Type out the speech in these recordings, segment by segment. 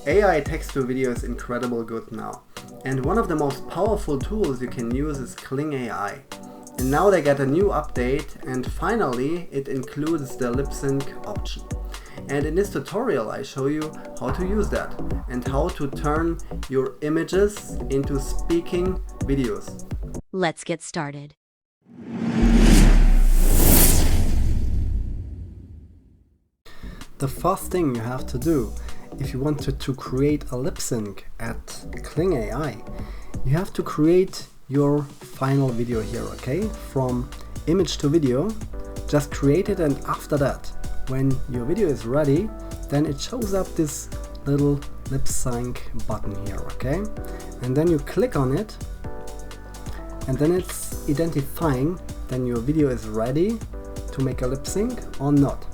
AI text-to-video is incredible good now, and one of the most powerful tools you can use is Kling AI. And now they get a new update, and finally it includes the lip sync option. And in this tutorial I show you how to use that and how to turn your images into speaking videos. Let's get started. The first thing you have to do if you wanted to create a lip sync at Kling AI, you have to create your final video here, okay? From image to video, just create it, and after that, when your video is ready, then it shows up this little lip sync button here, okay? And then you click on it, and then it's identifying then your video is ready to make a lip sync or not.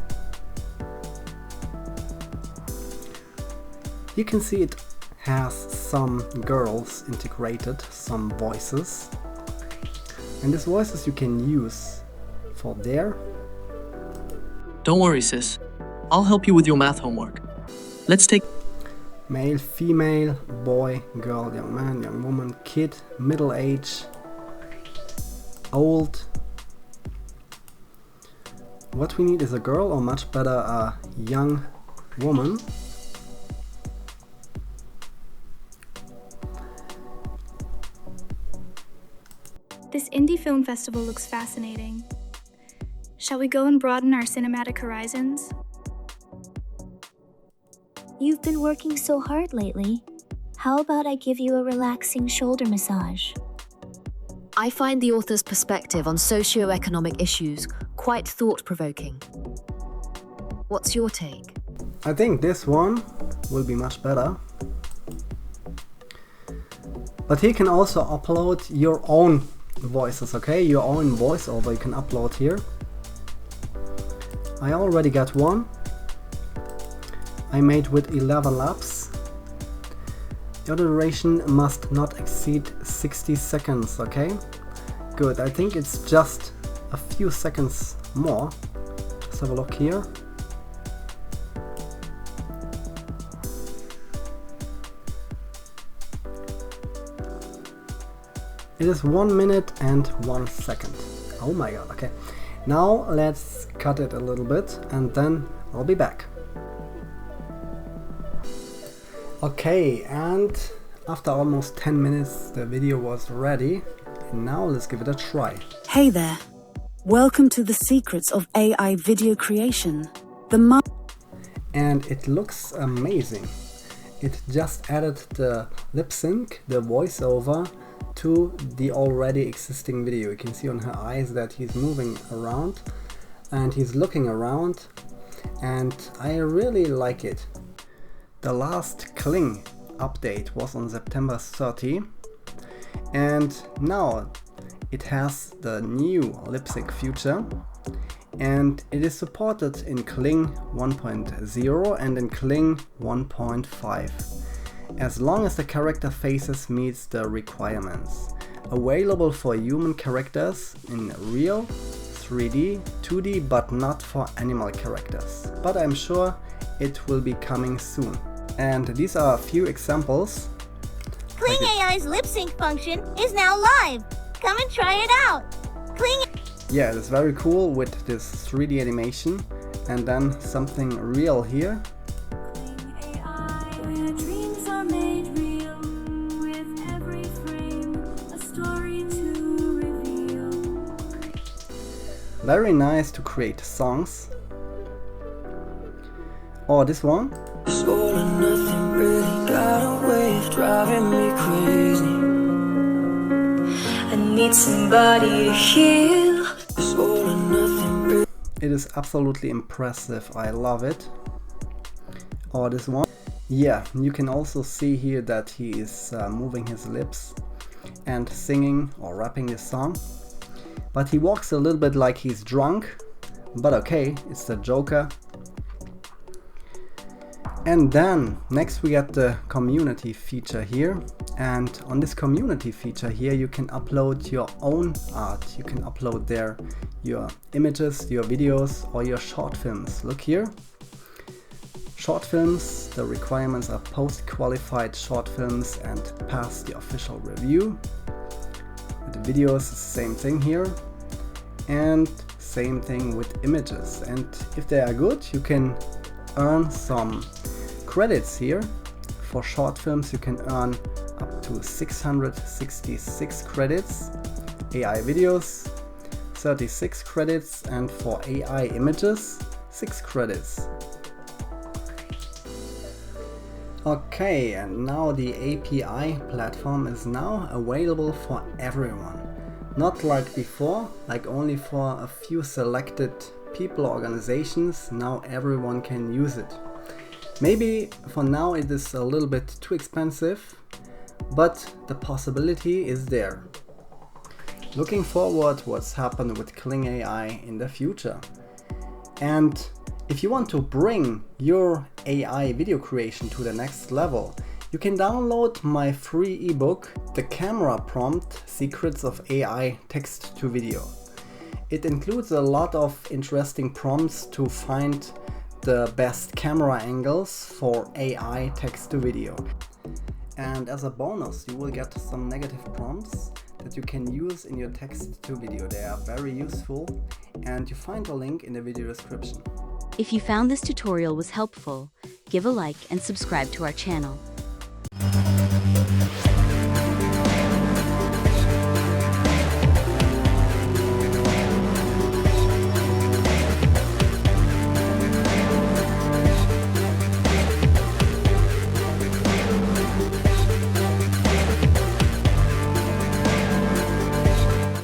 You can see it has some girls integrated, some voices, and these voices you can use for there. Don't worry, sis. I'll help you with your math homework. Let's take male, female, boy, girl, young man, young woman, kid, middle age, old. What we need is a girl, or much better a young woman. This indie film festival looks fascinating. Shall we go and broaden our cinematic horizons? You've been working so hard lately. How about I give you a relaxing shoulder massage? I find the author's perspective on socio-economic issues quite thought-provoking. What's your take? I think this one will be much better. But here you can also upload your own voices, okay? Your own voiceover you can upload here. I already got one. I made with 11 laps. Your duration must not exceed 60 seconds, okay? Good, I think it's just a few seconds more. Let's have a look here. It is 1 minute and 1 second. Oh my god, okay. Now let's cut it a little bit and then I'll be back. Okay, and after almost 10 minutes the video was ready. And now let's give it a try. Hey there. Welcome to the secrets of AI video creation. And it looks amazing. It just added the lip sync, the voiceover, to the already existing video. You can see on her eyes that he's moving around and he's looking around, and I really like it. The last Kling update was on September 30, and now it has the new lip sync feature, and it is supported in Kling 1.0 and in Kling 1.5. as long as the character faces meets the requirements. Available for human characters in real, 3D, 2D, but not for animal characters. But I'm sure it will be coming soon. And these are a few examples. Kling AI's lip sync function is now live. Come and try it out. Kling. Yeah, it's very cool with this 3D animation and then something real here. Very nice to create songs. Or this one. Nothing really got a way of driving me crazy. I need somebody to heal. It is absolutely impressive. I love it. Or this one. Yeah, you can also see here that he is moving his lips and singing or rapping this song. But he walks a little bit like he's drunk, but okay, it's the Joker. And then next we got the community feature here, and on this community feature here you can upload your own art. You can upload there your images, your videos, or your short films. Look here, Short films, the requirements are post-qualified short films and pass the official review. With videos, same thing here. And same thing with images. And if they are good, you can earn some credits here. For short films, you can earn up to 666 credits. AI videos, 36 credits, and for AI images, 6 credits. Okay, and now the API platform is now available for everyone. Not like before, like only for a few selected people or organizations. Now everyone can use it. Maybe for now it is a little bit too expensive, but the possibility is there. Looking forward what's happened with Kling AI in the future. And if you want to bring your AI video creation to the next level, you can download my free ebook, The Camera Prompt: Secrets of AI Text to Video. It includes a lot of interesting prompts to find the best camera angles for AI text to video. And as a bonus, you will get some negative prompts that you can use in your text to video. They are very useful, and you find a link in the video description. If you found this tutorial was helpful, give a like and subscribe to our channel.